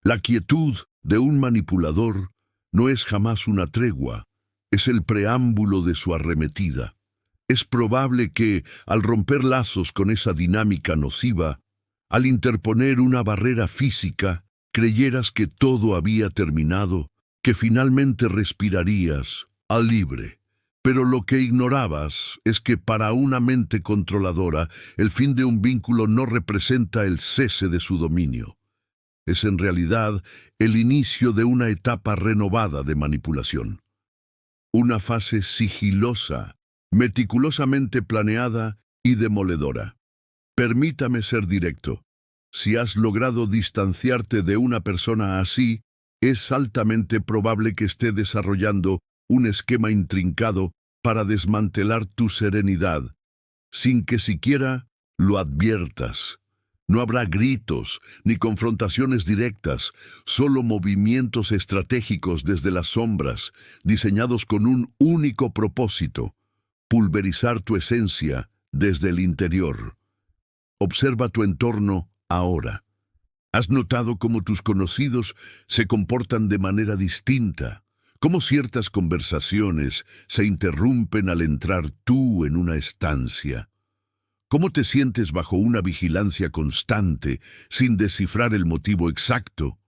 La quietud de un manipulador no es jamás una tregua, es el preámbulo de su arremetida. Es probable que, al romper lazos con esa dinámica nociva, al interponer una barrera física, creyeras que todo había terminado, que finalmente respirarías a libre. Pero lo que ignorabas es que para una mente controladora, el fin de un vínculo no representa el cese de su dominio. Es en realidad el inicio de una etapa renovada de manipulación. Una fase sigilosa, meticulosamente planeada y demoledora. Permítame ser directo. Si has logrado distanciarte de una persona así, es altamente probable que esté desarrollando un esquema intrincado para desmantelar tu serenidad, sin que siquiera lo adviertas. No habrá gritos ni confrontaciones directas, solo movimientos estratégicos desde las sombras, diseñados con un único propósito: pulverizar tu esencia desde el interior. Observa tu entorno ahora. ¿Has notado cómo tus conocidos se comportan de manera distinta? ¿Cómo ciertas conversaciones se interrumpen al entrar tú en una estancia? ¿Cómo te sientes bajo una vigilancia constante sin descifrar el motivo exacto?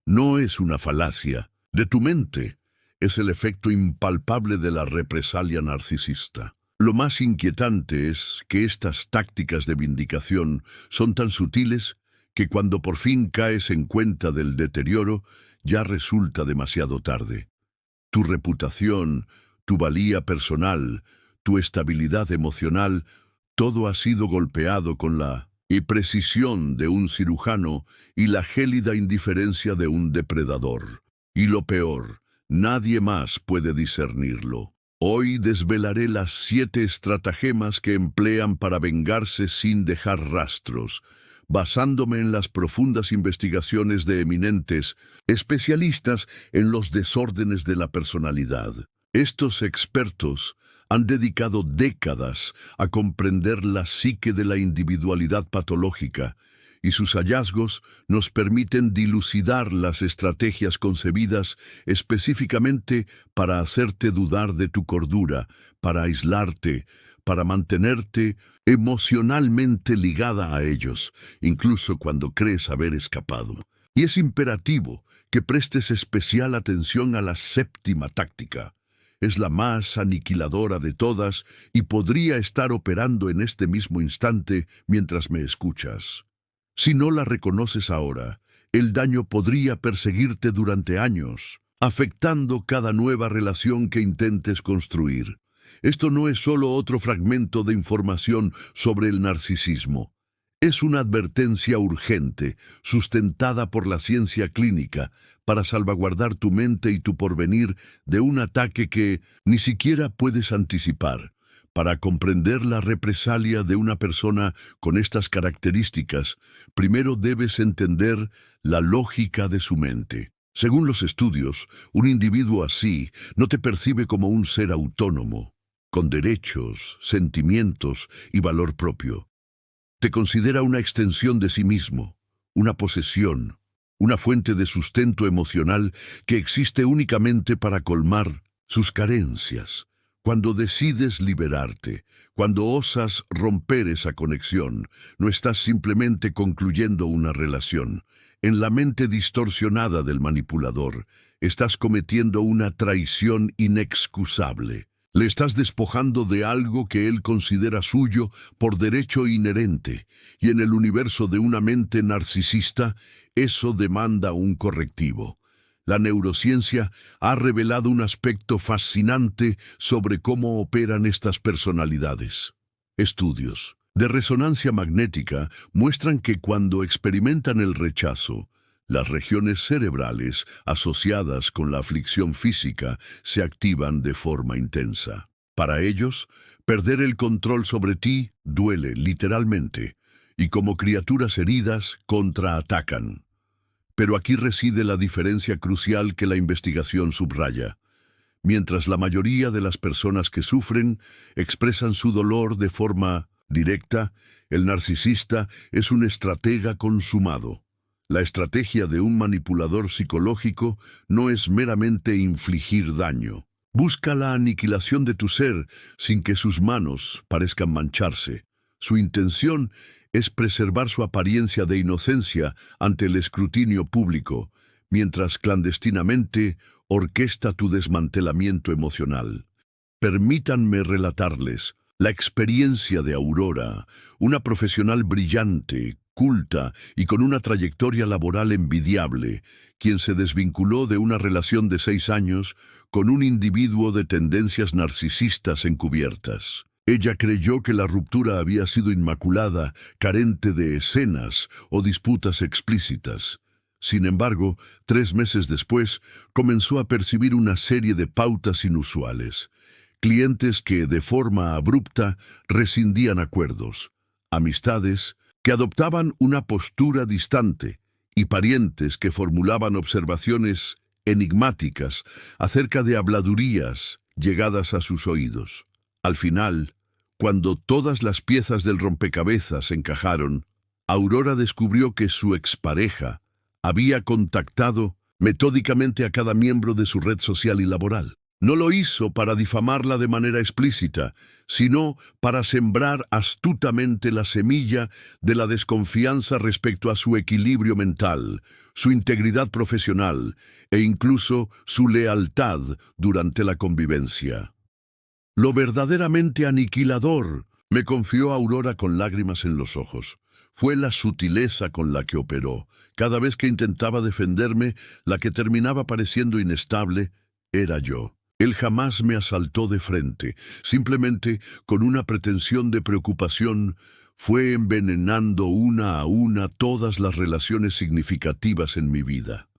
No es una falacia de tu mente, es el efecto impalpable de la represalia narcisista. Lo más inquietante es que estas tácticas de vindicación son tan sutiles que cuando por fin caes en cuenta del deterioro, ya resulta demasiado tarde. Tu reputación, tu valía personal, tu estabilidad emocional, todo ha sido golpeado con la imprecisión de un cirujano y la gélida indiferencia de un depredador. Y lo peor, nadie más puede discernirlo. Hoy desvelaré las 7 estratagemas que emplean para vengarse sin dejar rastros, basándome en las profundas investigaciones de eminentes especialistas en los desórdenes de la personalidad. Estos expertos han dedicado décadas a comprender la psique de la individualidad patológica, y sus hallazgos nos permiten dilucidar las estrategias concebidas específicamente para hacerte dudar de tu cordura, para aislarte, para mantenerte emocionalmente ligada a ellos, incluso cuando crees haber escapado. Y es imperativo que prestes especial atención a la 7ª táctica. Es la más aniquiladora de todas y podría estar operando en este mismo instante mientras me escuchas. Si no la reconoces ahora, el daño podría perseguirte durante años, afectando cada nueva relación que intentes construir. Esto no es solo otro fragmento de información sobre el narcisismo. Es una advertencia urgente, sustentada por la ciencia clínica, para salvaguardar tu mente y tu porvenir de un ataque que ni siquiera puedes anticipar. Para comprender la represalia de una persona con estas características, primero debes entender la lógica de su mente. Según los estudios, un individuo así no te percibe como un ser autónomo, con derechos, sentimientos y valor propio. Te considera una extensión de sí mismo, una posesión, una fuente de sustento emocional que existe únicamente para colmar sus carencias. Cuando decides liberarte, cuando osas romper esa conexión, no estás simplemente concluyendo una relación. En la mente distorsionada del manipulador, estás cometiendo una traición inexcusable. Le estás despojando de algo que él considera suyo por derecho inherente, y en el universo de una mente narcisista, eso demanda un correctivo. La neurociencia ha revelado un aspecto fascinante sobre cómo operan estas personalidades. Estudios de resonancia magnética muestran que cuando experimentan el rechazo, las regiones cerebrales asociadas con la aflicción física se activan de forma intensa. Para ellos, perder el control sobre ti duele literalmente, y como criaturas heridas contraatacan. Pero aquí reside la diferencia crucial que la investigación subraya. Mientras la mayoría de las personas que sufren expresan su dolor de forma directa, el narcisista es un estratega consumado. La estrategia de un manipulador psicológico no es meramente infligir daño. Busca la aniquilación de tu ser sin que sus manos parezcan mancharse. Su intención es preservar su apariencia de inocencia ante el escrutinio público, mientras clandestinamente orquesta tu desmantelamiento emocional. Permítanme relatarles la experiencia de Aurora, una profesional brillante, culta y con una trayectoria laboral envidiable, quien se desvinculó de una relación de 6 años con un individuo de tendencias narcisistas encubiertas. Ella creyó que la ruptura había sido inmaculada, carente de escenas o disputas explícitas. Sin embargo, 3 meses después, comenzó a percibir una serie de pautas inusuales. Clientes que, de forma abrupta, rescindían acuerdos, amistades que adoptaban una postura distante y parientes que formulaban observaciones enigmáticas acerca de habladurías llegadas a sus oídos. Al final, cuando todas las piezas del rompecabezas encajaron, Aurora descubrió que su expareja había contactado metódicamente a cada miembro de su red social y laboral. No lo hizo para difamarla de manera explícita, sino para sembrar astutamente la semilla de la desconfianza respecto a su equilibrio mental, su integridad profesional e incluso su lealtad durante la convivencia. Lo verdaderamente aniquilador, me confió Aurora con lágrimas en los ojos, fue la sutileza con la que operó. Cada vez que intentaba defenderme, la que terminaba pareciendo inestable era yo. Él jamás me asaltó de frente, simplemente con una pretensión de preocupación, fue envenenando una a una todas las relaciones significativas en mi vida.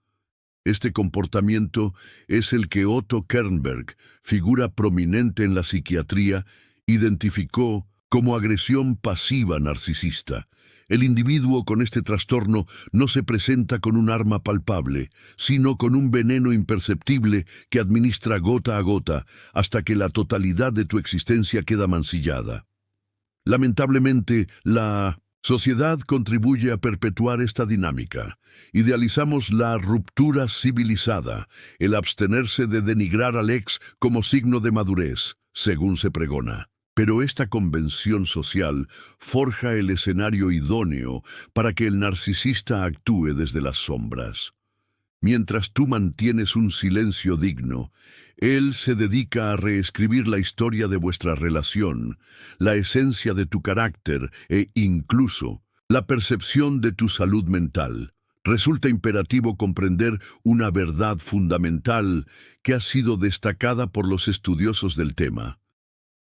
Este comportamiento es el que Otto Kernberg, figura prominente en la psiquiatría, identificó como agresión pasiva narcisista. El individuo con este trastorno no se presenta con un arma palpable, sino con un veneno imperceptible que administra gota a gota hasta que la totalidad de tu existencia queda mancillada. Lamentablemente, la sociedad contribuye a perpetuar esta dinámica. Idealizamos la ruptura civilizada, el abstenerse de denigrar al ex como signo de madurez, según se pregona. Pero esta convención social forja el escenario idóneo para que el narcisista actúe desde las sombras. Mientras tú mantienes un silencio digno, él se dedica a reescribir la historia de vuestra relación, la esencia de tu carácter e incluso la percepción de tu salud mental. Resulta imperativo comprender una verdad fundamental que ha sido destacada por los estudiosos del tema.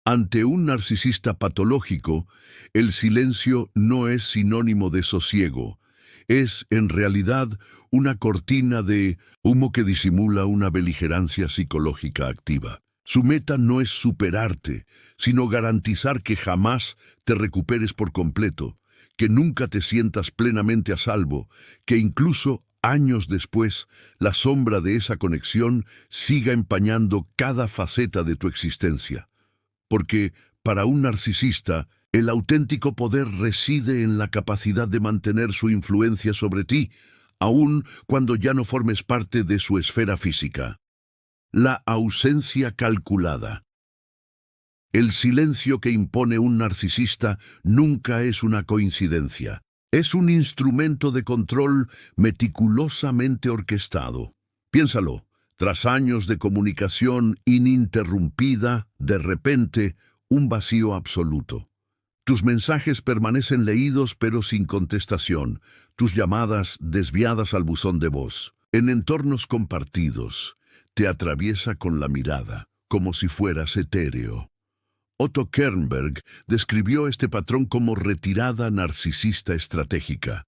Ante un narcisista patológico, el silencio no es sinónimo de sosiego. Es, en realidad, una cortina de humo que disimula una beligerancia psicológica activa. Su meta no es superarte, sino garantizar que jamás te recuperes por completo, que nunca te sientas plenamente a salvo, que incluso años después, la sombra de esa conexión siga empañando cada faceta de tu existencia. Porque, para un narcisista, el auténtico poder reside en la capacidad de mantener su influencia sobre ti, aun cuando ya no formes parte de su esfera física. La ausencia calculada. El silencio que impone un narcisista nunca es una coincidencia. Es un instrumento de control meticulosamente orquestado. Piénsalo. Tras años de comunicación ininterrumpida, de repente, un vacío absoluto. Tus mensajes permanecen leídos pero sin contestación, tus llamadas desviadas al buzón de voz. En entornos compartidos, te atraviesa con la mirada, como si fueras etéreo. Otto Kernberg describió este patrón como retirada narcisista estratégica.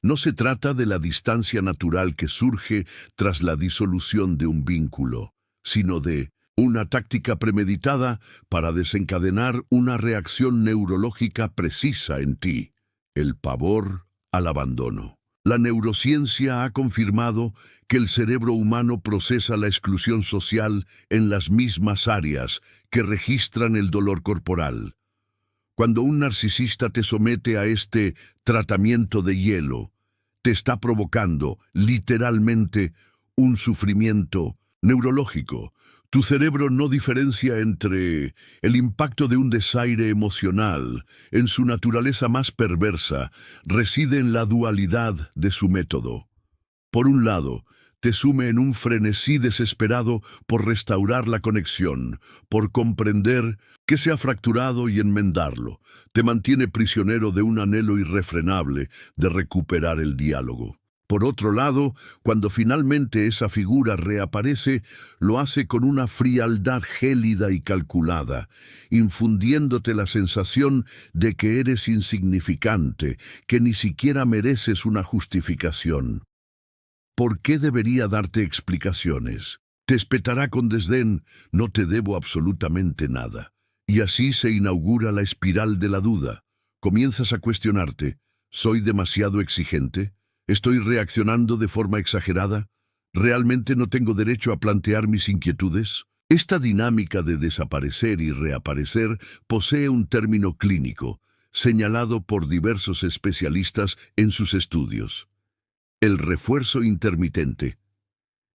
No se trata de la distancia natural que surge tras la disolución de un vínculo, sino de una táctica premeditada para desencadenar una reacción neurológica precisa en ti, el pavor al abandono. La neurociencia ha confirmado que el cerebro humano procesa la exclusión social en las mismas áreas que registran el dolor corporal. Cuando un narcisista te somete a este tratamiento de hielo, te está provocando, literalmente, un sufrimiento neurológico. Tu cerebro no diferencia entre el impacto de un desaire emocional. En su naturaleza más perversa, reside en la dualidad de su método. Por un lado, te sume en un frenesí desesperado por restaurar la conexión, por comprender que se ha fracturado y enmendarlo. Te mantiene prisionero de un anhelo irrefrenable de recuperar el diálogo. Por otro lado, cuando finalmente esa figura reaparece, lo hace con una frialdad gélida y calculada, infundiéndote la sensación de que eres insignificante, que ni siquiera mereces una justificación. ¿Por qué debería darte explicaciones? Te espetará con desdén, no te debo absolutamente nada. Y así se inaugura la espiral de la duda. Comienzas a cuestionarte, ¿soy demasiado exigente? ¿Estoy reaccionando de forma exagerada? ¿Realmente no tengo derecho a plantear mis inquietudes? Esta dinámica de desaparecer y reaparecer posee un término clínico, señalado por diversos especialistas en sus estudios. El refuerzo intermitente.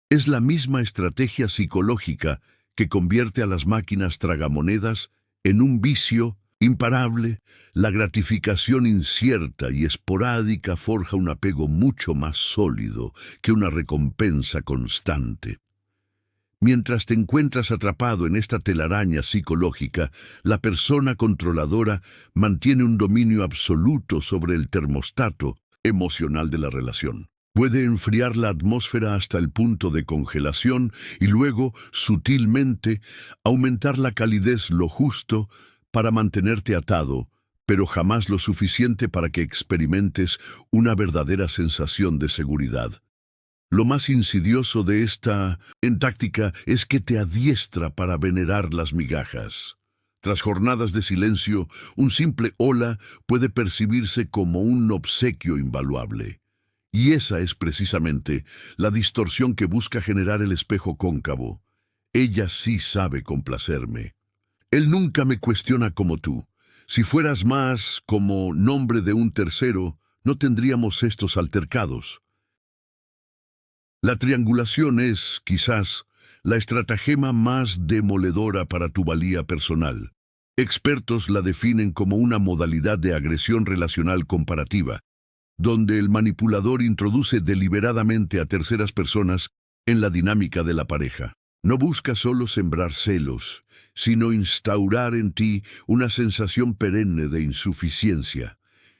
Es la misma estrategia psicológica que convierte a las máquinas tragamonedas en un vicio imparable. La gratificación incierta y esporádica forja un apego mucho más sólido que una recompensa constante. Mientras te encuentras atrapado en esta telaraña psicológica, la persona controladora mantiene un dominio absoluto sobre el termostato emocional de la relación. Puede enfriar la atmósfera hasta el punto de congelación y luego, sutilmente, aumentar la calidez lo justo para mantenerte atado, pero jamás lo suficiente para que experimentes una verdadera sensación de seguridad. Lo más insidioso de esta táctica es que te adiestra para venerar las migajas. Tras jornadas de silencio, un simple hola puede percibirse como un obsequio invaluable. Y esa es precisamente la distorsión que busca generar el espejo cóncavo. Ella sí sabe complacerme. Él nunca me cuestiona como tú. Si fueras más como nombre de un tercero, no tendríamos estos altercados. La triangulación es, quizás, la estratagema más demoledora para tu valía personal. Expertos la definen como una modalidad de agresión relacional comparativa, donde el manipulador introduce deliberadamente a terceras personas en la dinámica de la pareja. No busca solo sembrar celos, sino instaurar en ti una sensación perenne de insuficiencia.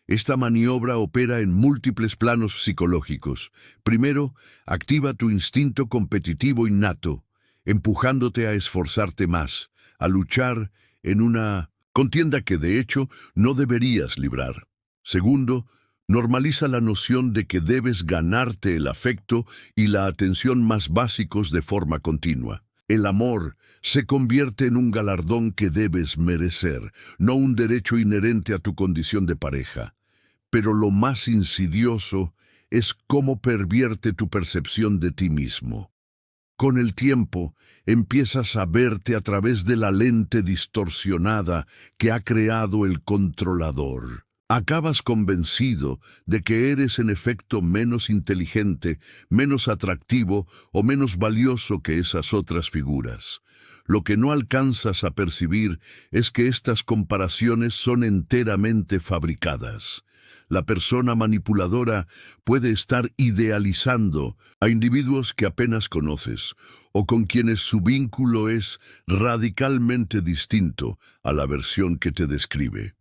Esta maniobra opera en múltiples planos psicológicos. Primero, activa tu instinto competitivo innato, empujándote a esforzarte más, a luchar en una contienda que de hecho no deberías librar. Segundo, normaliza la noción de que debes ganarte el afecto y la atención más básicos de forma continua. El amor se convierte en un galardón que debes merecer, no un derecho inherente a tu condición de pareja. Pero lo más insidioso es cómo pervierte tu percepción de ti mismo. Con el tiempo, empiezas a verte a través de la lente distorsionada que ha creado el controlador. Acabas convencido de que eres en efecto menos inteligente, menos atractivo o menos valioso que esas otras figuras. Lo que no alcanzas a percibir es que estas comparaciones son enteramente fabricadas. La persona manipuladora puede estar idealizando a individuos que apenas conoces o con quienes su vínculo es radicalmente distinto a la versión que te describe.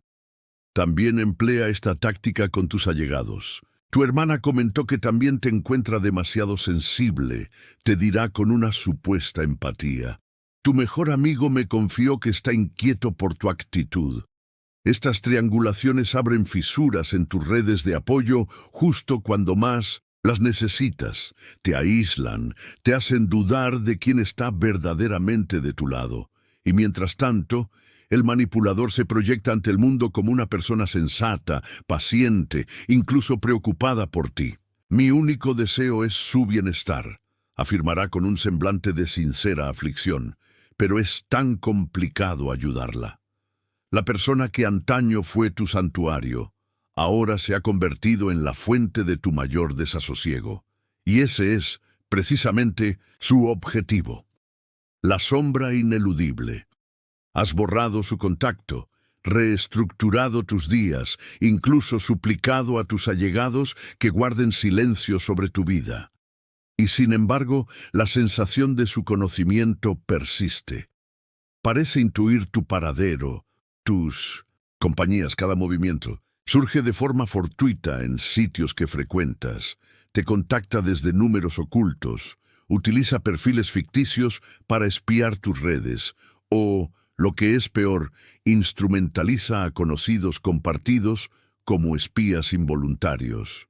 También emplea esta táctica con tus allegados. Tu hermana comentó que también te encuentra demasiado sensible, te dirá con una supuesta empatía. Tu mejor amigo me confió que está inquieto por tu actitud. Estas triangulaciones abren fisuras en tus redes de apoyo justo cuando más las necesitas. Te aíslan, te hacen dudar de quién está verdaderamente de tu lado. Y mientras tanto, el manipulador se proyecta ante el mundo como una persona sensata, paciente, incluso preocupada por ti. Mi único deseo es su bienestar, afirmará con un semblante de sincera aflicción, pero es tan complicado ayudarla. La persona que antaño fue tu santuario, ahora se ha convertido en la fuente de tu mayor desasosiego. Y ese es, precisamente, su objetivo. La sombra ineludible. Has borrado su contacto, reestructurado tus días, incluso suplicado a tus allegados que guarden silencio sobre tu vida. Y sin embargo, la sensación de su conocimiento persiste. Parece intuir tu paradero, tus compañías, cada movimiento. Surge de forma fortuita en sitios que frecuentas. Te contacta desde números ocultos. Utiliza perfiles ficticios para espiar tus redes. O, lo que es peor, instrumentaliza a conocidos compartidos como espías involuntarios.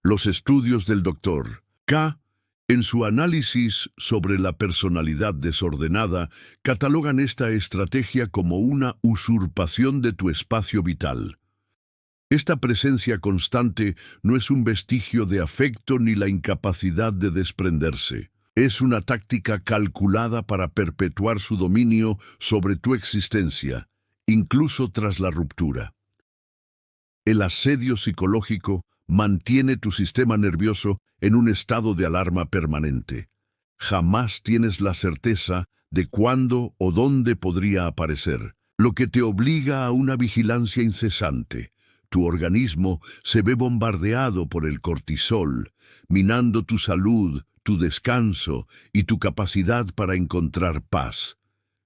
Los estudios del Dr. K, en su análisis sobre la personalidad desordenada, catalogan esta estrategia como una usurpación de tu espacio vital. Esta presencia constante no es un vestigio de afecto ni la incapacidad de desprenderse. Es una táctica calculada para perpetuar su dominio sobre tu existencia, incluso tras la ruptura. El asedio psicológico mantiene tu sistema nervioso en un estado de alarma permanente. Jamás tienes la certeza de cuándo o dónde podría aparecer, lo que te obliga a una vigilancia incesante. Tu organismo se ve bombardeado por el cortisol, minando tu salud, tu descanso y tu capacidad para encontrar paz.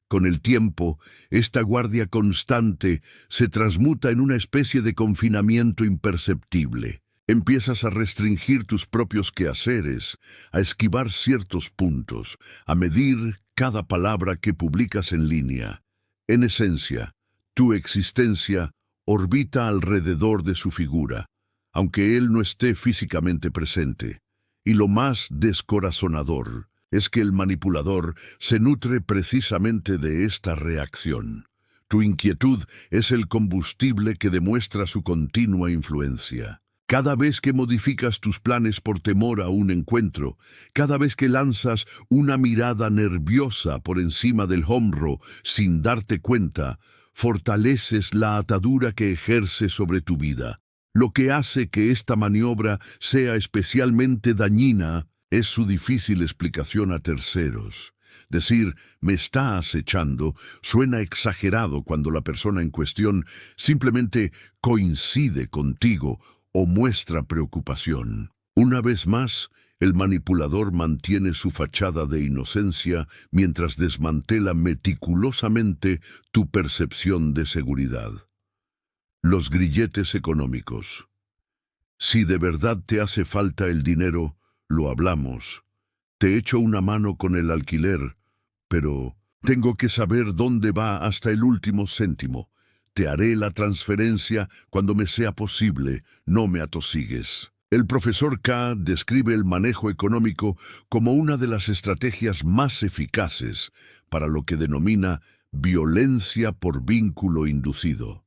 Con el tiempo, esta guardia constante se transmuta en una especie de confinamiento imperceptible. Empiezas a restringir tus propios quehaceres, a esquivar ciertos puntos, a medir cada palabra que publicas en línea. En esencia, tu existencia orbita alrededor de su figura, aunque él no esté físicamente presente. Y lo más descorazonador es que el manipulador se nutre precisamente de esta reacción. Tu inquietud es el combustible que demuestra su continua influencia. Cada vez que modificas tus planes por temor a un encuentro, cada vez que lanzas una mirada nerviosa por encima del hombro sin darte cuenta, fortaleces la atadura que ejerce sobre tu vida. Lo que hace que esta maniobra sea especialmente dañina es su difícil explicación a terceros. Decir «me está acechando» suena exagerado cuando la persona en cuestión simplemente coincide contigo o muestra preocupación. Una vez más, el manipulador mantiene su fachada de inocencia mientras desmantela meticulosamente tu percepción de seguridad. Los grilletes económicos. Si de verdad te hace falta el dinero, lo hablamos. Te echo una mano con el alquiler, pero tengo que saber dónde va hasta el último céntimo. Te haré la transferencia cuando me sea posible, no me atosigues. El profesor K describe el manejo económico como una de las estrategias más eficaces para lo que denomina violencia por vínculo inducido.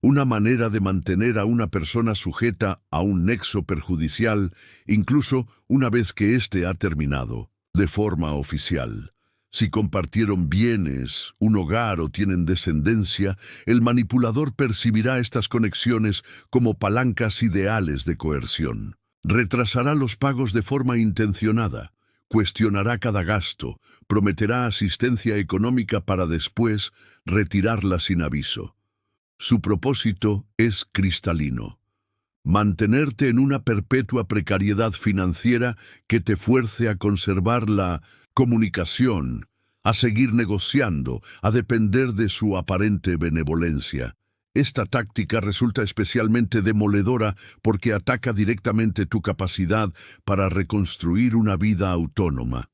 Una manera de mantener a una persona sujeta a un nexo perjudicial, incluso una vez que éste ha terminado, de forma oficial. Si compartieron bienes, un hogar o tienen descendencia, el manipulador percibirá estas conexiones como palancas ideales de coerción. Retrasará los pagos de forma intencionada, cuestionará cada gasto, prometerá asistencia económica para después retirarla sin aviso. Su propósito es cristalino: mantenerte en una perpetua precariedad financiera que te fuerce a conservar la comunicación, a seguir negociando, a depender de su aparente benevolencia. Esta táctica resulta especialmente demoledora porque ataca directamente tu capacidad para reconstruir una vida autónoma.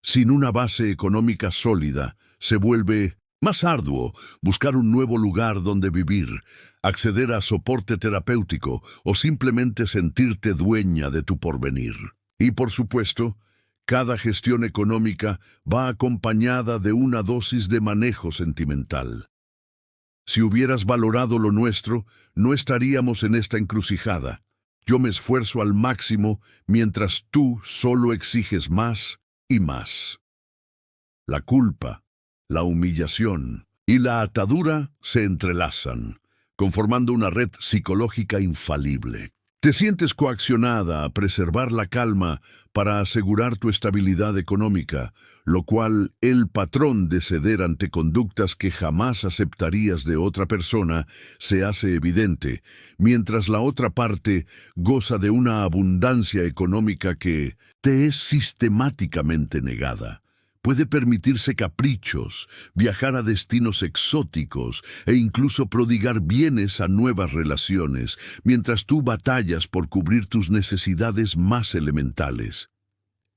Sin una base económica sólida, se vuelve más arduo buscar un nuevo lugar donde vivir, acceder a soporte terapéutico o simplemente sentirte dueña de tu porvenir. Y por supuesto, cada gestión económica va acompañada de una dosis de manejo sentimental. Si hubieras valorado lo nuestro, no estaríamos en esta encrucijada. Yo me esfuerzo al máximo mientras tú solo exiges más y más. La culpa, la humillación y la atadura se entrelazan. conformando una red psicológica infalible. Te sientes coaccionada a preservar la calma para asegurar tu estabilidad económica, lo cual el patrón de ceder ante conductas que jamás aceptarías de otra persona se hace evidente, mientras la otra parte goza de una abundancia económica que te es sistemáticamente negada. Puede permitirse caprichos, viajar a destinos exóticos e incluso prodigar bienes a nuevas relaciones, mientras tú batallas por cubrir tus necesidades más elementales.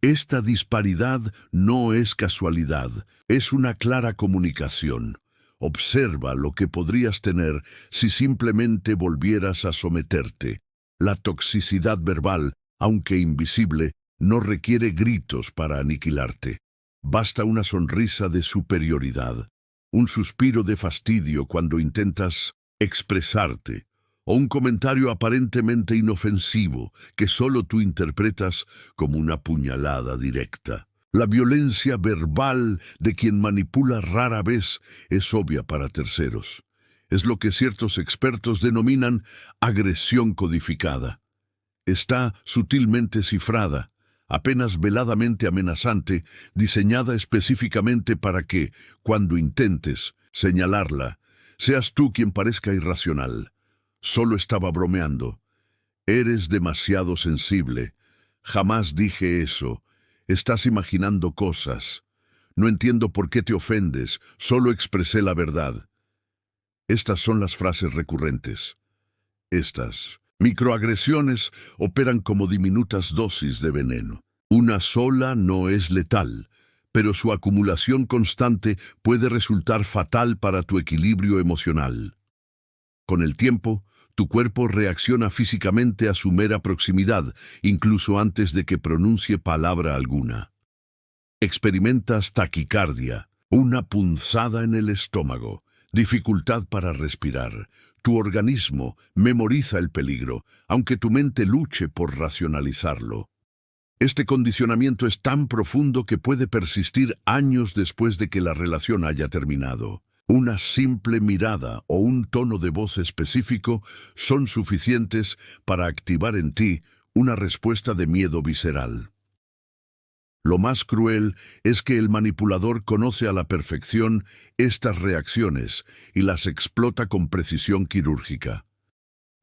Esta disparidad no es casualidad, es una clara comunicación. Observa lo que podrías tener si simplemente volvieras a someterte. La toxicidad verbal, aunque invisible, no requiere gritos para aniquilarte. Basta una sonrisa de superioridad, un suspiro de fastidio cuando intentas expresarte, o un comentario aparentemente inofensivo que solo tú interpretas como una puñalada directa. La violencia verbal de quien manipula rara vez es obvia para terceros. Es lo que ciertos expertos denominan agresión codificada. Está sutilmente cifrada, apenas veladamente amenazante, diseñada específicamente para que, cuando intentes señalarla, seas tú quien parezca irracional. Solo estaba bromeando. Eres demasiado sensible. Jamás dije eso. Estás imaginando cosas. No entiendo por qué te ofendes. Solo expresé la verdad. Estas son las frases recurrentes. Estas microagresiones operan como diminutas dosis de veneno. Una sola no es letal, pero su acumulación constante puede resultar fatal para tu equilibrio emocional. Con el tiempo, tu cuerpo reacciona físicamente a su mera proximidad, incluso antes de que pronuncie palabra alguna. Experimentas taquicardia, una punzada en el estómago, dificultad para respirar. Tu organismo memoriza el peligro, aunque tu mente luche por racionalizarlo. Este condicionamiento es tan profundo que puede persistir años después de que la relación haya terminado. Una simple mirada o un tono de voz específico son suficientes para activar en ti una respuesta de miedo visceral. Lo más cruel es que el manipulador conoce a la perfección estas reacciones y las explota con precisión quirúrgica.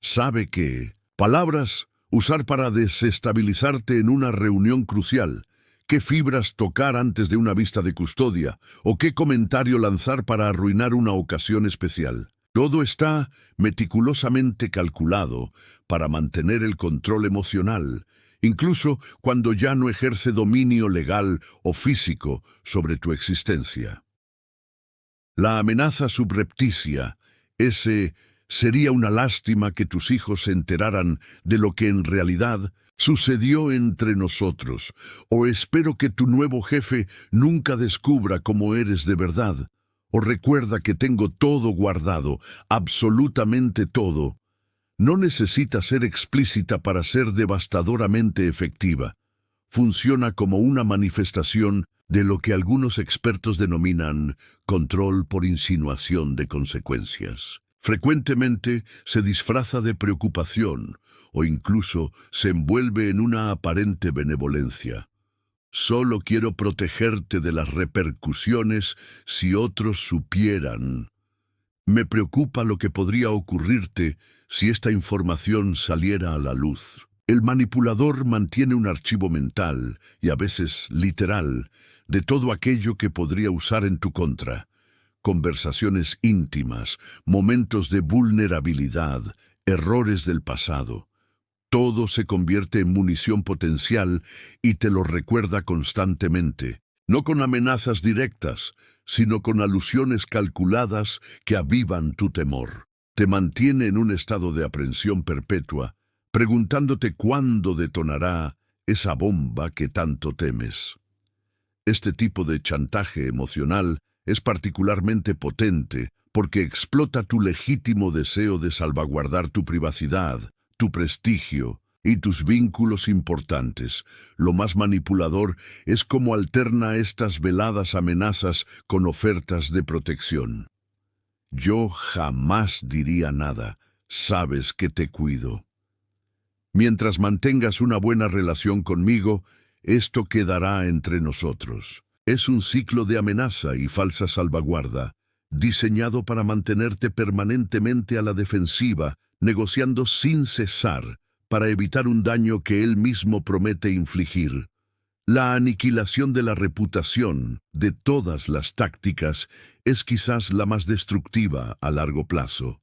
Sabe qué palabras usar para desestabilizarte en una reunión crucial, qué fibras tocar antes de una vista de custodia o qué comentario lanzar para arruinar una ocasión especial. Todo está meticulosamente calculado para mantener el control emocional, incluso cuando ya no ejerce dominio legal o físico sobre tu existencia. La amenaza subrepticia, ese sería una lástima que tus hijos se enteraran de lo que en realidad sucedió entre nosotros, o espero que tu nuevo jefe nunca descubra cómo eres de verdad, o recuerda que tengo todo guardado, absolutamente todo. No necesita ser explícita para ser devastadoramente efectiva. Funciona como una manifestación de lo que algunos expertos denominan control por insinuación de consecuencias. Frecuentemente se disfraza de preocupación o incluso se envuelve en una aparente benevolencia. Solo quiero protegerte de las repercusiones si otros supieran. Me preocupa lo que podría ocurrirte si esta información saliera a la luz. El manipulador mantiene un archivo mental, y a veces literal, de todo aquello que podría usar en tu contra. Conversaciones íntimas, momentos de vulnerabilidad, errores del pasado. Todo se convierte en munición potencial y te lo recuerda constantemente, no con amenazas directas, sino con alusiones calculadas que avivan tu temor. Te mantiene en un estado de aprensión perpetua, preguntándote cuándo detonará esa bomba que tanto temes. Este tipo de chantaje emocional es particularmente potente porque explota tu legítimo deseo de salvaguardar tu privacidad, tu prestigio y tus vínculos importantes. Lo más manipulador es cómo alterna estas veladas amenazas con ofertas de protección. Yo jamás diría nada. Sabes que te cuido. Mientras mantengas una buena relación conmigo, esto quedará entre nosotros. Es un ciclo de amenaza y falsa salvaguarda, diseñado para mantenerte permanentemente a la defensiva, negociando sin cesar, para evitar un daño que él mismo promete infligir. La aniquilación de la reputación, de todas las tácticas, es quizás la más destructiva a largo plazo.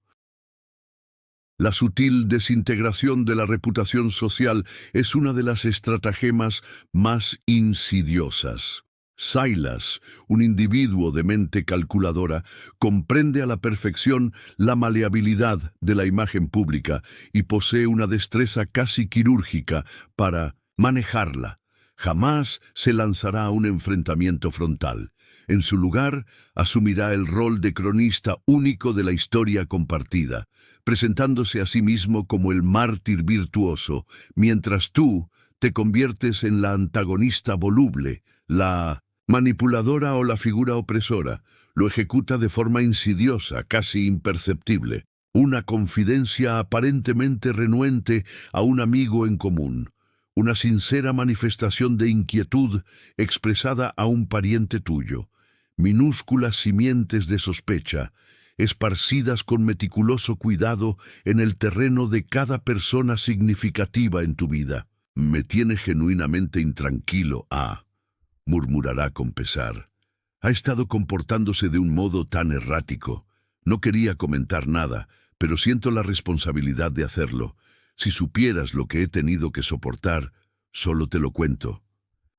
La sutil desintegración de la reputación social es una de las estratagemas más insidiosas. Silas, un individuo de mente calculadora, comprende a la perfección la maleabilidad de la imagen pública y posee una destreza casi quirúrgica para manejarla. Jamás se lanzará a un enfrentamiento frontal. En su lugar, asumirá el rol de cronista único de la historia compartida, presentándose a sí mismo como el mártir virtuoso, mientras tú te conviertes en la antagonista voluble, la manipuladora o la figura opresora. Lo ejecuta de forma insidiosa, casi imperceptible, una confidencia aparentemente renuente a un amigo en común, una sincera manifestación de inquietud expresada a un pariente tuyo, minúsculas simientes de sospecha, esparcidas con meticuloso cuidado en el terreno de cada persona significativa en tu vida. Me tiene genuinamente intranquilo, murmurará con pesar. Ha estado comportándose de un modo tan errático. No quería comentar nada, pero siento la responsabilidad de hacerlo. Si supieras lo que he tenido que soportar, solo te lo cuento.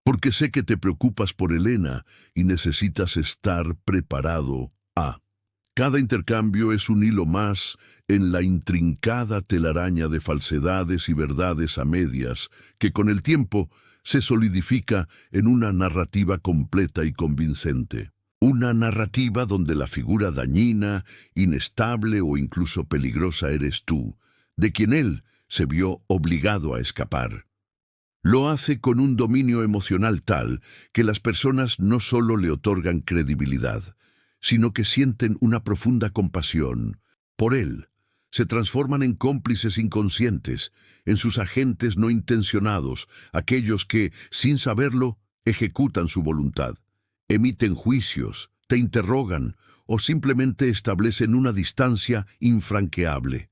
Porque sé que te preocupas por Elena y necesitas estar preparado. Cada intercambio es un hilo más en la intrincada telaraña de falsedades y verdades a medias que con el tiempo se solidifica en una narrativa completa y convincente. Una narrativa donde la figura dañina, inestable o incluso peligrosa eres tú, de quien él se vio obligado a escapar. Lo hace con un dominio emocional tal que las personas no solo le otorgan credibilidad, sino que sienten una profunda compasión por él. Se transforman en cómplices inconscientes, en sus agentes no intencionados, aquellos que, sin saberlo, ejecutan su voluntad, emiten juicios, te interrogan o simplemente establecen una distancia infranqueable.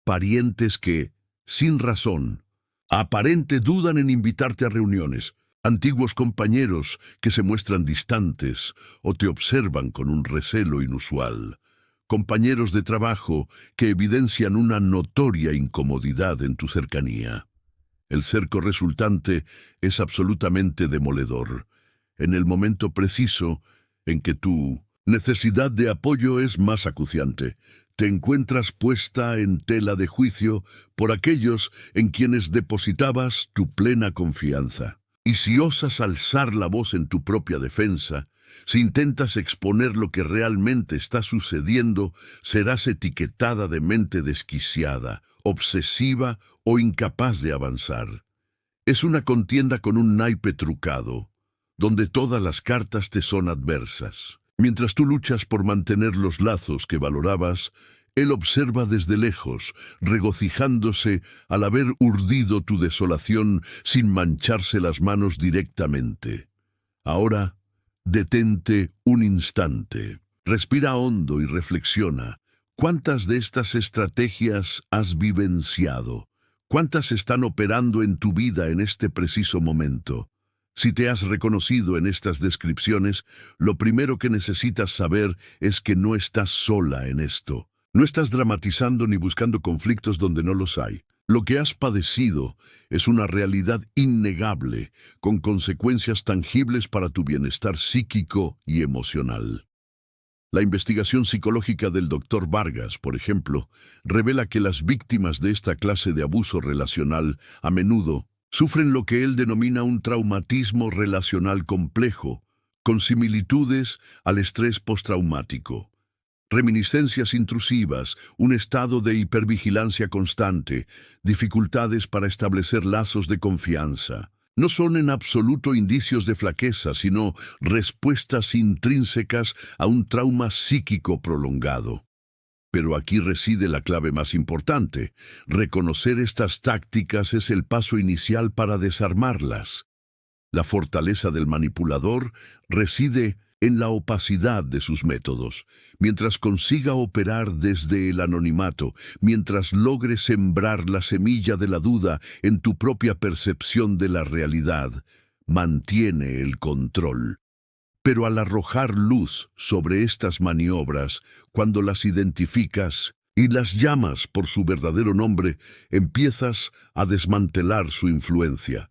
Parientes que, sin razón aparente, dudan en invitarte a reuniones, antiguos compañeros que se muestran distantes o te observan con un recelo inusual, compañeros de trabajo que evidencian una notoria incomodidad en tu cercanía. El cerco resultante es absolutamente demoledor. En el momento preciso en que tu necesidad de apoyo es más acuciante, te encuentras puesta en tela de juicio por aquellos en quienes depositabas tu plena confianza. Y si osas alzar la voz en tu propia defensa, si intentas exponer lo que realmente está sucediendo, serás etiquetada de mente desquiciada, obsesiva o incapaz de avanzar. Es una contienda con un naipe trucado, donde todas las cartas te son adversas. Mientras tú luchas por mantener los lazos que valorabas, él observa desde lejos, regocijándose al haber urdido tu desolación sin mancharse las manos directamente. Ahora, detente un instante. Respira hondo y reflexiona. ¿Cuántas de estas estrategias has vivenciado? ¿Cuántas están operando en tu vida en este preciso momento? Si te has reconocido en estas descripciones, lo primero que necesitas saber es que no estás sola en esto. No estás dramatizando ni buscando conflictos donde no los hay. Lo que has padecido es una realidad innegable, con consecuencias tangibles para tu bienestar psíquico y emocional. La investigación psicológica del Dr. Vargas, por ejemplo, revela que las víctimas de esta clase de abuso relacional a menudo sufren lo que él denomina un traumatismo relacional complejo, con similitudes al estrés postraumático. Reminiscencias intrusivas, un estado de hipervigilancia constante, dificultades para establecer lazos de confianza. No son en absoluto indicios de flaqueza, sino respuestas intrínsecas a un trauma psíquico prolongado. Pero aquí reside la clave más importante. Reconocer estas tácticas es el paso inicial para desarmarlas. La fortaleza del manipulador reside en la opacidad de sus métodos. Mientras consiga operar desde el anonimato, mientras logre sembrar la semilla de la duda en tu propia percepción de la realidad, mantiene el control. Pero al arrojar luz sobre estas maniobras, cuando las identificas y las llamas por su verdadero nombre, empiezas a desmantelar su influencia.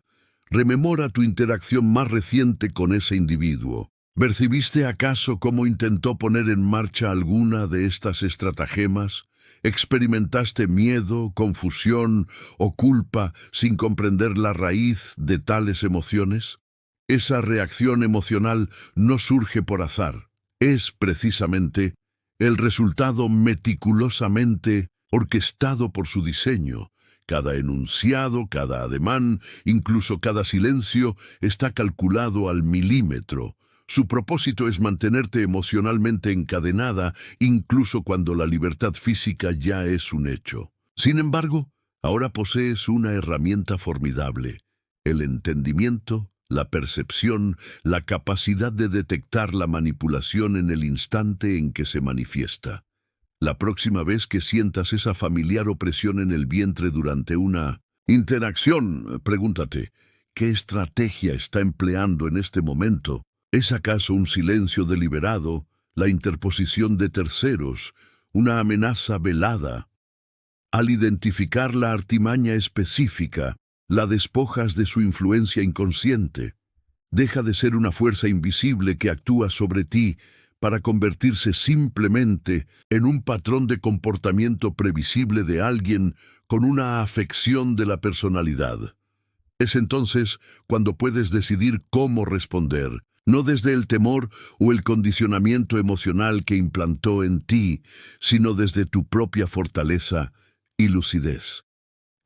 Rememora tu interacción más reciente con ese individuo. ¿Percibiste acaso cómo intentó poner en marcha alguna de estas estratagemas? ¿Experimentaste miedo, confusión o culpa sin comprender la raíz de tales emociones? Esa reacción emocional no surge por azar. Es precisamente el resultado meticulosamente orquestado por su diseño. Cada enunciado, cada ademán, incluso cada silencio está calculado al milímetro. Su propósito es mantenerte emocionalmente encadenada, incluso cuando la libertad física ya es un hecho. Sin embargo, ahora posees una herramienta formidable: el entendimiento, la percepción, la capacidad de detectar la manipulación en el instante en que se manifiesta. La próxima vez que sientas esa familiar opresión en el vientre durante una interacción, pregúntate, ¿qué estrategia está empleando en este momento? ¿Es acaso un silencio deliberado, la interposición de terceros, una amenaza velada? Al identificar la artimaña específica, la despojas de su influencia inconsciente. Deja de ser una fuerza invisible que actúa sobre ti para convertirse simplemente en un patrón de comportamiento previsible de alguien con una afección de la personalidad. Es entonces cuando puedes decidir cómo responder, no desde el temor o el condicionamiento emocional que implantó en ti, sino desde tu propia fortaleza y lucidez.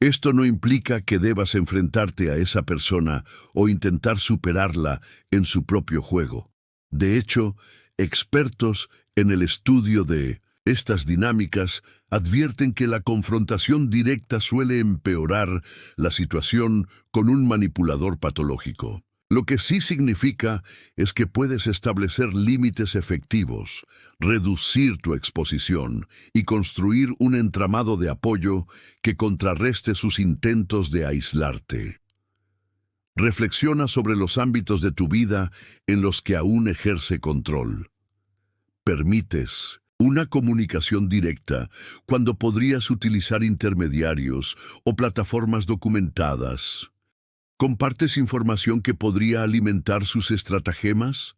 Esto no implica que debas enfrentarte a esa persona o intentar superarla en su propio juego. De hecho, expertos en el estudio de estas dinámicas advierten que la confrontación directa suele empeorar la situación con un manipulador patológico. Lo que sí significa es que puedes establecer límites efectivos, reducir tu exposición y construir un entramado de apoyo que contrarreste sus intentos de aislarte. Reflexiona sobre los ámbitos de tu vida en los que aún ejerce control. Permites una comunicación directa cuando podrías utilizar intermediarios o plataformas documentadas. ¿Compartes información que podría alimentar sus estratagemas?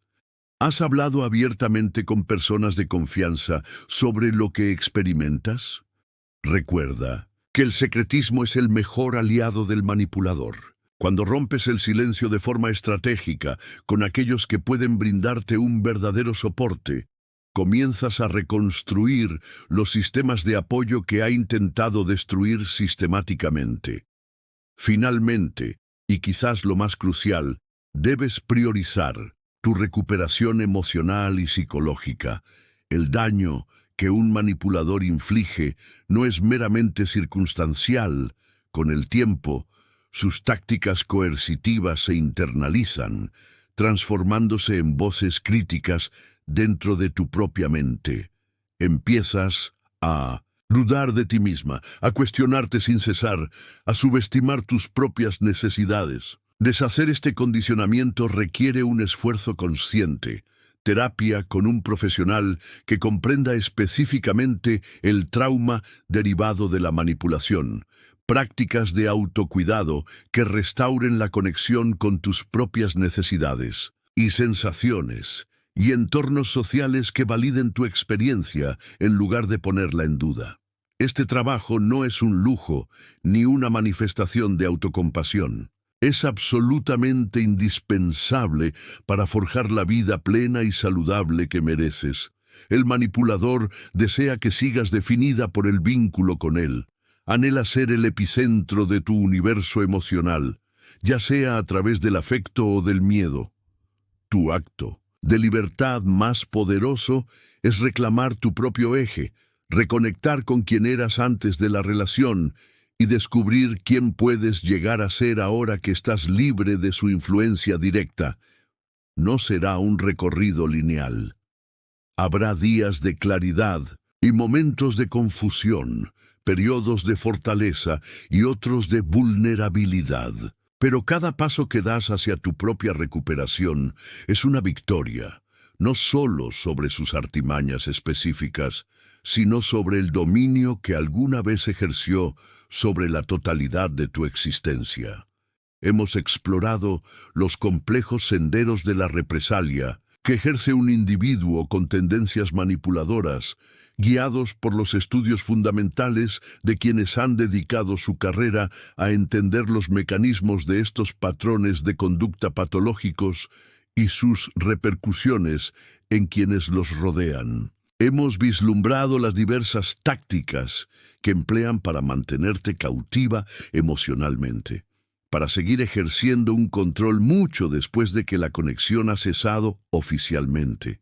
¿Has hablado abiertamente con personas de confianza sobre lo que experimentas? Recuerda que el secretismo es el mejor aliado del manipulador. Cuando rompes el silencio de forma estratégica con aquellos que pueden brindarte un verdadero soporte, comienzas a reconstruir los sistemas de apoyo que ha intentado destruir sistemáticamente. Finalmente, y quizás lo más crucial, debes priorizar tu recuperación emocional y psicológica. El daño que un manipulador inflige no es meramente circunstancial. Con el tiempo, sus tácticas coercitivas se internalizan, transformándose en voces críticas dentro de tu propia mente. Empiezas a dudar de ti misma, a cuestionarte sin cesar, a subestimar tus propias necesidades. Deshacer este condicionamiento requiere un esfuerzo consciente, terapia con un profesional que comprenda específicamente el trauma derivado de la manipulación, prácticas de autocuidado que restauren la conexión con tus propias necesidades y sensaciones, y entornos sociales que validen tu experiencia en lugar de ponerla en duda. Este trabajo no es un lujo ni una manifestación de autocompasión. Es absolutamente indispensable para forjar la vida plena y saludable que mereces. El manipulador desea que sigas definida por el vínculo con él. Anhela ser el epicentro de tu universo emocional, ya sea a través del afecto o del miedo. Tu acto de libertad más poderoso es reclamar tu propio eje, reconectar con quien eras antes de la relación y descubrir quién puedes llegar a ser ahora que estás libre de su influencia directa. No será un recorrido lineal. Habrá días de claridad y momentos de confusión, periodos de fortaleza y otros de vulnerabilidad. Pero cada paso que das hacia tu propia recuperación es una victoria, no solo sobre sus artimañas específicas, sino sobre el dominio que alguna vez ejerció sobre la totalidad de tu existencia. Hemos explorado los complejos senderos de la represalia que ejerce un individuo con tendencias manipuladoras, guiados por los estudios fundamentales de quienes han dedicado su carrera a entender los mecanismos de estos patrones de conducta patológicos y sus repercusiones en quienes los rodean. Hemos vislumbrado las diversas tácticas que emplean para mantenerte cautiva emocionalmente, para seguir ejerciendo un control mucho después de que la conexión ha cesado oficialmente,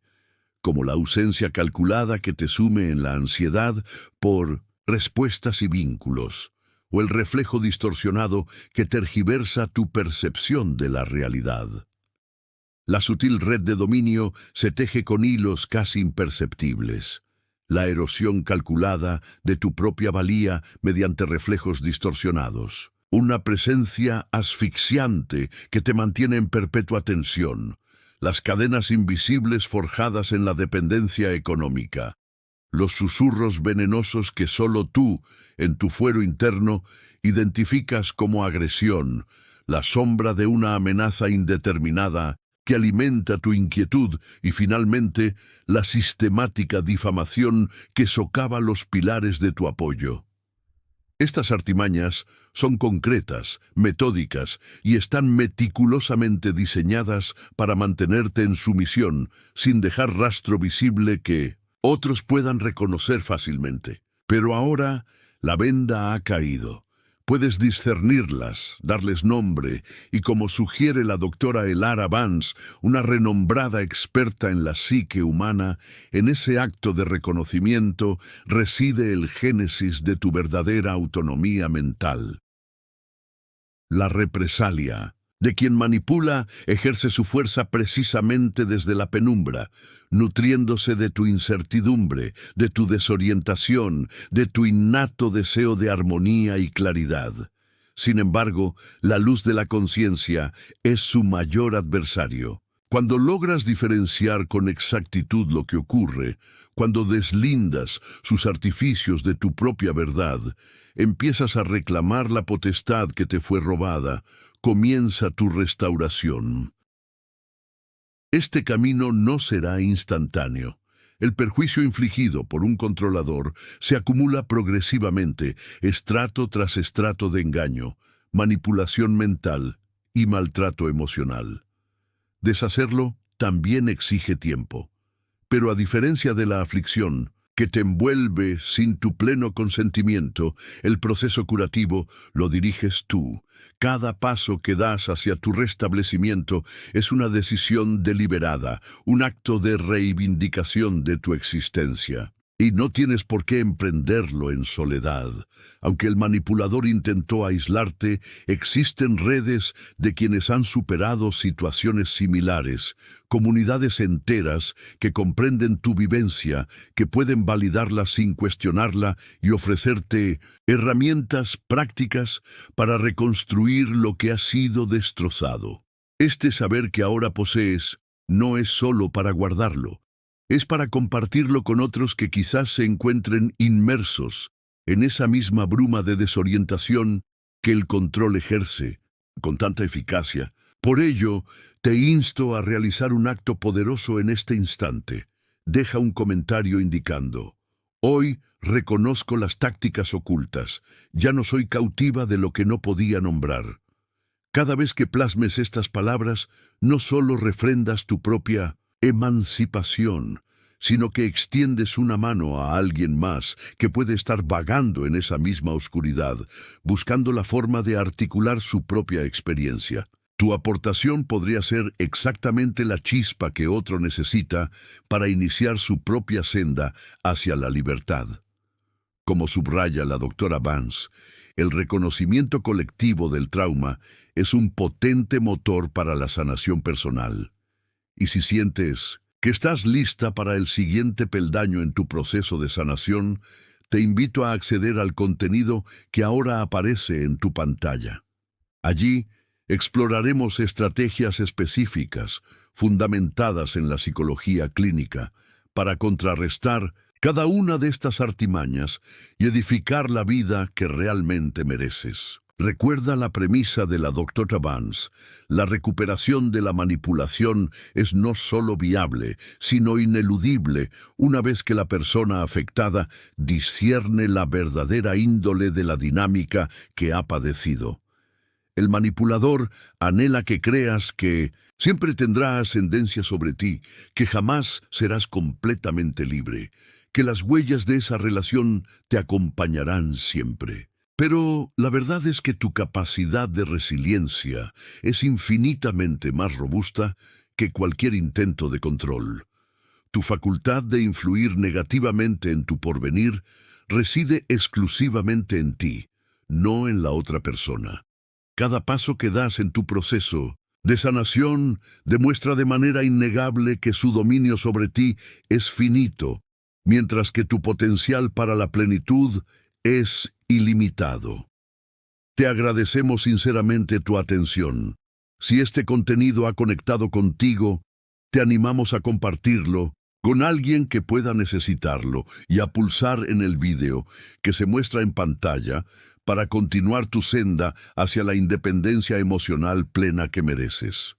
como la ausencia calculada que te sume en la ansiedad por respuestas y vínculos, o el reflejo distorsionado que tergiversa tu percepción de la realidad. La sutil red de dominio se teje con hilos casi imperceptibles. La erosión calculada de tu propia valía mediante reflejos distorsionados. Una presencia asfixiante que te mantiene en perpetua tensión. Las cadenas invisibles forjadas en la dependencia económica. Los susurros venenosos que solo tú, en tu fuero interno, identificas como agresión. La sombra de una amenaza indeterminada que alimenta tu inquietud y finalmente la sistemática difamación que socava los pilares de tu apoyo. Estas artimañas son concretas, metódicas y están meticulosamente diseñadas para mantenerte en sumisión sin dejar rastro visible que otros puedan reconocer fácilmente. Pero ahora la venda ha caído. Puedes discernirlas, darles nombre, y como sugiere la doctora Elara Vance, una renombrada experta en la psique humana, en ese acto de reconocimiento reside el génesis de tu verdadera autonomía mental. La represalia, de quien manipula, ejerce su fuerza precisamente desde la penumbra, nutriéndose de tu incertidumbre, de tu desorientación, de tu innato deseo de armonía y claridad. Sin embargo, la luz de la conciencia es su mayor adversario. Cuando logras diferenciar con exactitud lo que ocurre, cuando deslindas sus artificios de tu propia verdad, empiezas a reclamar la potestad que te fue robada. Comienza tu restauración. Este camino no será instantáneo. El perjuicio infligido por un controlador se acumula progresivamente, estrato tras estrato de engaño, manipulación mental y maltrato emocional. Deshacerlo también exige tiempo. Pero a diferencia de la aflicción, que te envuelve sin tu pleno consentimiento, el proceso curativo lo diriges tú. Cada paso que das hacia tu restablecimiento es una decisión deliberada, un acto de reivindicación de tu existencia. Y no tienes por qué emprenderlo en soledad. Aunque el manipulador intentó aislarte, existen redes de quienes han superado situaciones similares, comunidades enteras que comprenden tu vivencia, que pueden validarla sin cuestionarla y ofrecerte herramientas prácticas para reconstruir lo que ha sido destrozado. Este saber que ahora posees no es solo para guardarlo. Es para compartirlo con otros que quizás se encuentren inmersos en esa misma bruma de desorientación que el control ejerce con tanta eficacia. Por ello, te insto a realizar un acto poderoso en este instante. Deja un comentario indicando: hoy reconozco las tácticas ocultas, ya no soy cautiva de lo que no podía nombrar. Cada vez que plasmes estas palabras, no solo refrendas tu propia emancipación, sino que extiendes una mano a alguien más que puede estar vagando en esa misma oscuridad, buscando la forma de articular su propia experiencia. Tu aportación podría ser exactamente la chispa que otro necesita para iniciar su propia senda hacia la libertad. Como subraya la doctora Vance, el reconocimiento colectivo del trauma es un potente motor para la sanación personal. Y si sientes que estás lista para el siguiente peldaño en tu proceso de sanación, te invito a acceder al contenido que ahora aparece en tu pantalla. Allí exploraremos estrategias específicas, fundamentadas en la psicología clínica, para contrarrestar cada una de estas artimañas y edificar la vida que realmente mereces. Recuerda la premisa de la doctora Vance: la recuperación de la manipulación es no solo viable, sino ineludible una vez que la persona afectada discierne la verdadera índole de la dinámica que ha padecido. El manipulador anhela que creas que siempre tendrá ascendencia sobre ti, que jamás serás completamente libre, que las huellas de esa relación te acompañarán siempre. Pero la verdad es que tu capacidad de resiliencia es infinitamente más robusta que cualquier intento de control. Tu facultad de influir negativamente en tu porvenir reside exclusivamente en ti, no en la otra persona. Cada paso que das en tu proceso de sanación demuestra de manera innegable que su dominio sobre ti es finito, mientras que tu potencial para la plenitud es ilimitado. Te agradecemos sinceramente tu atención. Si este contenido ha conectado contigo, te animamos a compartirlo con alguien que pueda necesitarlo y a pulsar en el vídeo que se muestra en pantalla para continuar tu senda hacia la independencia emocional plena que mereces.